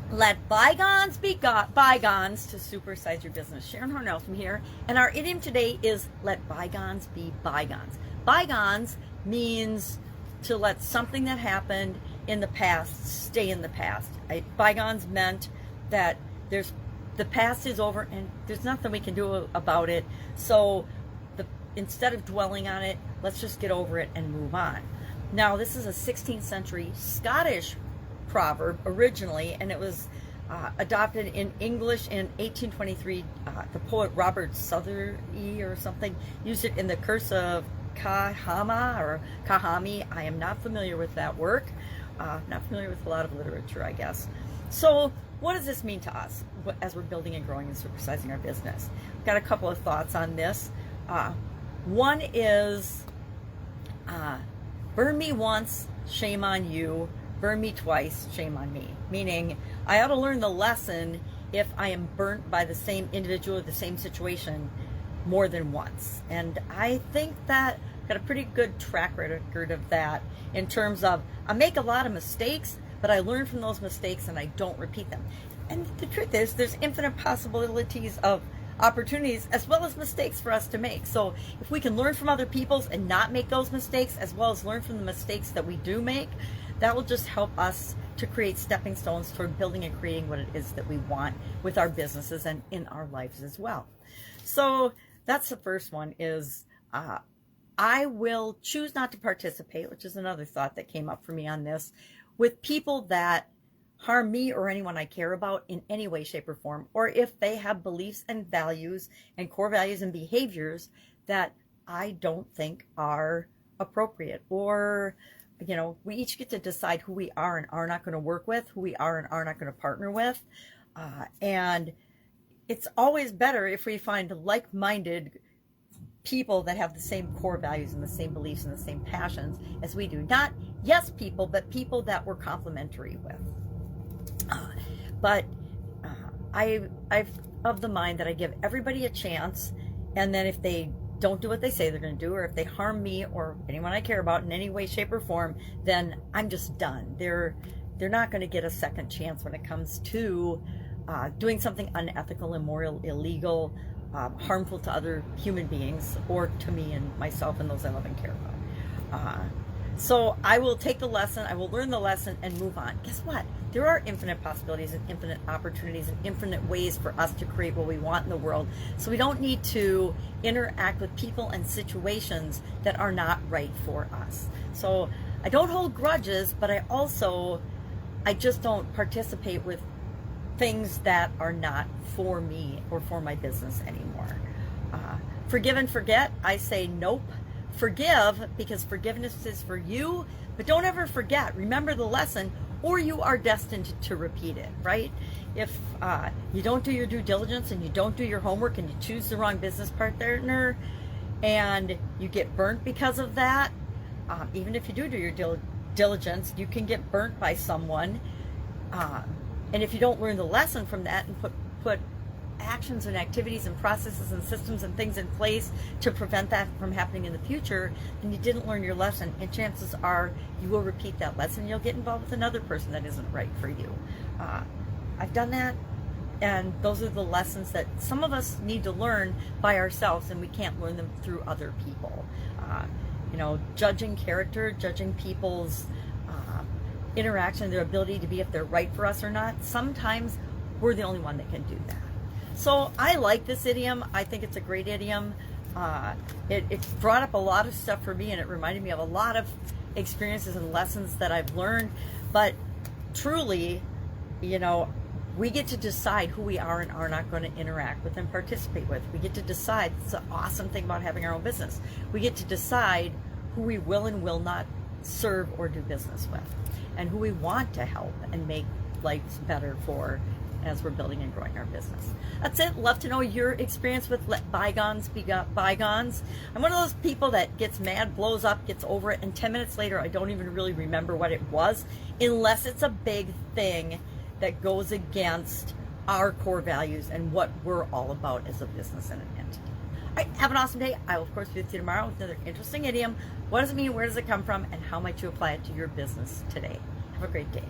Let bygones be bygones to supersize your business. Sharon Horne-Ellstrom here, and our idiom today is let bygones be bygones. Bygones means to let something that happened in the past stay in the past. Bygones meant that the past is over and there's nothing we can do about it. So instead of dwelling on it, let's just get over it and move on. Now, this is a 16th century Scottish proverb originally, and it was adopted in English in 1823. The poet Robert Southey or something used it in the Curse of Kahama or Kahami. I am not familiar with that work. Not familiar with a lot of literature, I guess. So what does this mean to us as we're building and growing and supersizing our business? I've got a couple of thoughts on this. One is burn me once, shame on you. Burn me twice, shame on me. Meaning, I ought to learn the lesson if I am burnt by the same individual or the same situation more than once. And I think that I've got a pretty good track record of that in terms of I make a lot of mistakes, but I learn from those mistakes and I don't repeat them. And the truth is, there's infinite possibilities of opportunities as well as mistakes for us to make. So if we can learn from other people's and not make those mistakes, as well as learn from the mistakes that we do make, that will just help us to create stepping stones toward building and creating what it is that we want with our businesses and in our lives as well. So that's the first one is I will choose not to participate, which is another thought that came up for me on this, with people that harm me or anyone I care about in any way, shape, or form, or if they have beliefs and values and core values and behaviors that I don't think are appropriate, or we each get to decide who we are and are not going to work with, who we are and are not going to partner with. And it's always better if we find like-minded people that have the same core values and the same beliefs and the same passions as we do. Not yes people, but people that we're complementary with. I'm of the mind that I give everybody a chance, and then if they don't do what they say they're going to do, or if they harm me or anyone I care about in any way, shape, or form, then I'm just done. They're not going to get a second chance when it comes to doing something unethical, immoral, illegal, harmful to other human beings, or to me and myself and those I love and care about. So I will take the lesson, I will learn the lesson and move on. Guess what? There are infinite possibilities and infinite opportunities and infinite ways for us to create what we want in the world. So we don't need to interact with people and situations that are not right for us. So I don't hold grudges, but I just don't participate with things that are not for me or for my business anymore. Forgive and forget, I say nope. Forgive, because forgiveness is for you, but don't ever forget. Remember the lesson, or you are destined to repeat it, right? If you don't do your due diligence and you don't do your homework and you choose the wrong business partner and you get burnt because of that, even if you do your diligence, you can get burnt by someone. And if you don't learn the lesson from that and put actions and activities and processes and systems and things in place to prevent that from happening in the future, then you didn't learn your lesson, and chances are you will repeat that lesson and you'll get involved with another person that isn't right for you. I've done that, and those are the lessons that some of us need to learn by ourselves, and we can't learn them through other people. Judging character, judging people's interaction, their ability to be if they're right for us or not, sometimes we're the only one that can do that. So I like this idiom. I think it's a great idiom. It brought up a lot of stuff for me, and it reminded me of a lot of experiences and lessons that I've learned. But truly, we get to decide who we are and are not going to interact with and participate with. We get to decide. It's an awesome thing about having our own business. We get to decide who we will and will not serve or do business with, and who we want to help and make life better for as we're building and growing our business. That's it. Love to know your experience with let bygones be bygones. I'm one of those people that gets mad, blows up, gets over it, and 10 minutes later I don't even really remember what it was, unless it's a big thing that goes against our core values and what we're all about as a business and an entity. All right, have an awesome day. I will, of course, be with you tomorrow with another interesting idiom. What does it mean? Where does it come from? And how might you apply it to your business today? Have a great day.